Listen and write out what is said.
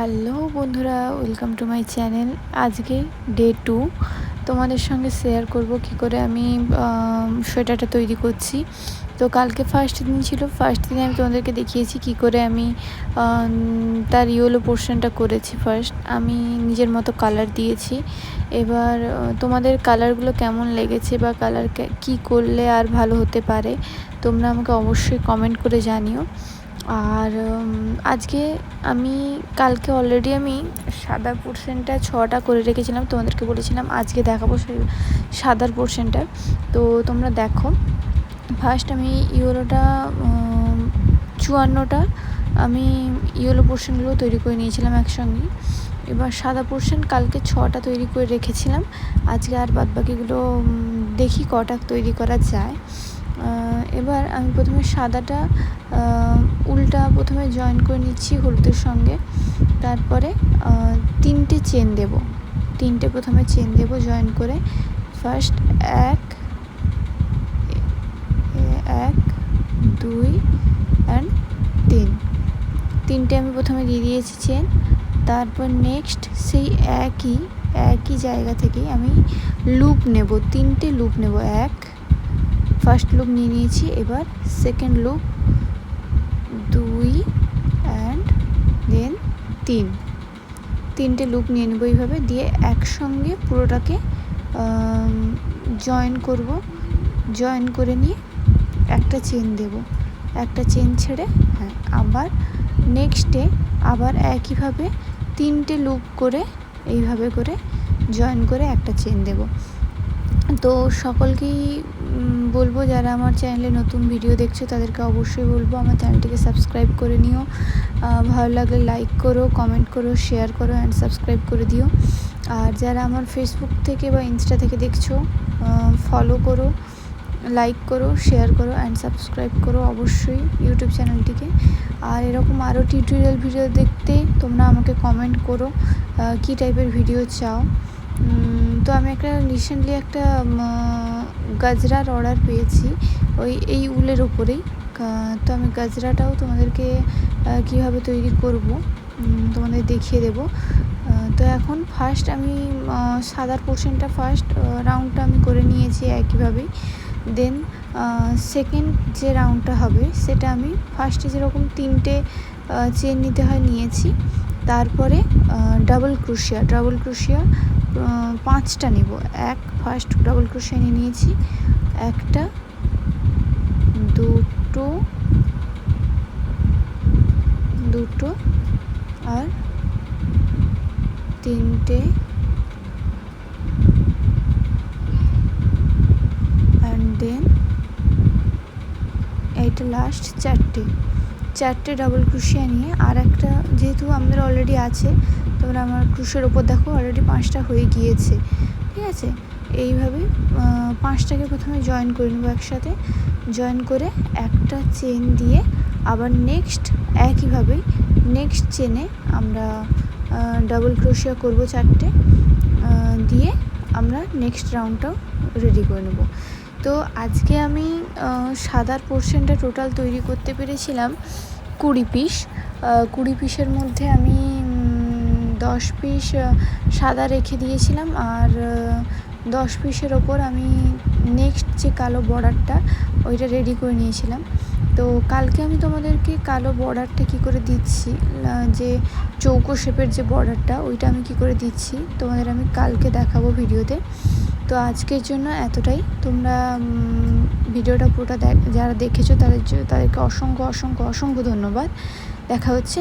Hello বন্ধুরা, welcome to my channel. আজকে day 2 তোমাদের সঙ্গে শেয়ার করব কি করে আমি সোয়েটারটা তৈরি করছি। তো কালকে ফার্স্ট দিন ছিল। ফার্স্ট দিনে আমি তোমাদেরকে দেখিয়েছি কি করে আমি তার ইয়েলো পোর্শনটা করেছি। ফার্স্ট আমি নিজের মতো কালার দিয়েছি। এবার তোমাদের কালারগুলো কেমন লেগেছে বা কালার কি করলে আর ভালো হতে পারে তোমরা আমাকে অবশ্যই কমেন্ট করে জানিও। আর আজকে আমি কালকে অলরেডি আমি সাদা পোর্শনটা 6টা করে রেখেছিলাম, তোমাদেরকে বলেছিলাম আজকে দেখাবো সাদার পোর্শনটা। তো তোমরা দেখো, ফার্স্ট আমি ইয়েলোটা 54টা আমি ইয়েলো পোর্শনগুলো তৈরি করে নিয়েছিলাম একসঙ্গে। এবার সাদা পোর্শন কালকে 6টা তৈরি করে রেখেছিলাম। আজকে আর বাদবাকিগুলো দেখি কটা তৈরি করা যায়। এবার আমি প্রথমে সাদাটা উল্টা প্রথমে জয়েন করে নিচ্ছি হলুদের সঙ্গে। তারপরে 3টে চেন দেব, 3টে প্রথমে চেন দেব জয়েন করে। ফার্স্ট 1 2 অ্যান্ড 3টে আমি প্রথমে দিয়ে দিয়েছি চেন। তারপর নেক্সট সেই একই জায়গা থেকেই আমি লুপ নেব, 3টে লুপ নেব। ফার্স্ট লুপ নিয়ে নিয়েছি। এবার সেকেন্ড লুপ 2 অ্যান্ড দেন 3টে লুপ নিয়ে নেব এইভাবে, দিয়ে একসঙ্গে পুরোটাকে জয়েন করব। জয়েন করে নিয়ে একটা চেন দেব, একটা চেন ছেড়ে আবার নেক্সটে আবার একইভাবে 3টে লুপ করে এইভাবে করে জয়েন করে একটা চেন দেব। তো সকলকেই বলবো, যারা আমার চ্যানেলে নতুন ভিডিও দেখছো তাদেরকে অবশ্যই বলবো আমার চ্যানেলটিকে সাবস্ক্রাইব করে নিও। ভালো লাগলে লাইক করো, কমেন্ট করো, শেয়ার করো অ্যান্ড সাবস্ক্রাইব করে দিও। আর যারা আমার ফেসবুক থেকে বা ইনস্টা থেকে দেখছো, ফলো করো, লাইক করো, শেয়ার করো অ্যান্ড সাবস্ক্রাইব করো অবশ্যই ইউটিউব চ্যানেলটিকে। আর এরকম আরও টিউটোরিয়াল ভিডিও দেখতে তোমরা আমাকে কমেন্ট করো কী টাইপের ভিডিও চাও। তো আমি রিসেন্টলি একটা গাজরার অর্ডার পেয়েছি এই উলের উপরেই। তো আমি গাজরাটাও তোমাদেরকে কীভাবে তৈরি করব তোমাদের দেখিয়ে দেব। তো এখন ফার্স্ট আমি সাদার পোর্শনটা ফার্স্ট রাউন্ডটা আমি করে নিয়েছি একইভাবেই। দেন সেকেন্ড যে রাউন্ডটা হবে সেটা আমি ফার্স্টে যেরকম 3টে চেন নিতে হয় নিয়েছি। তারপরে ডাবল ক্রোশিয়া 5টা নিব। ফার্স্ট ডাবল ক্রোশিয়া নিয়ে নিয়েছি, 1টা 2টো আর 3টে অ্যান্ড দেন এইটা লাস্ট 4টে ডাবল ক্রোশিয়া নিয়ে আর একটা, যেহেতু আমাদের অলরেডি আছে, তোমরা আমার ক্রোশের ওপর দেখো অলরেডি 5টা হয়ে গিয়েছে। ঠিক আছে, এইভাবে 5টাকে প্রথমে জয়েন করে নেব একসাথে। জয়েন করে একটা চেন দিয়ে আবার নেক্সট একইভাবে নেক্সট চেনে আমরা ডাবল ক্রোশিয়া করব 4টে, দিয়ে আমরা নেক্সট রাউন্ডটাও রেডি করে নেব। তো আজকে আমি সাদার পোর্শনটা টোটাল তৈরি করতে পেরেছিলাম 20 পিস। 20 পিসের মধ্যে আমি 10 পিস সাদা রেখে দিয়েছিলাম, আর 10 পিসের ওপর আমি নেক্সট যে কালো বর্ডারটা ওইটা রেডি করে নিয়েছিলাম। তো কালকে আমি তোমাদেরকে কালো বর্ডারটা কী করে দিচ্ছি, যে চৌকো শেপের যে বর্ডারটা ওইটা আমি কী করে দিচ্ছি তোমাদের আমি কালকে দেখাবো ভিডিওতে। তো আজকের জন্য এতটাই। তোমরা ভিডিওটা পুরোটা যারা দেখেছো তাদেরকে অসংখ্য ধন্যবাদ। দেখা হচ্ছে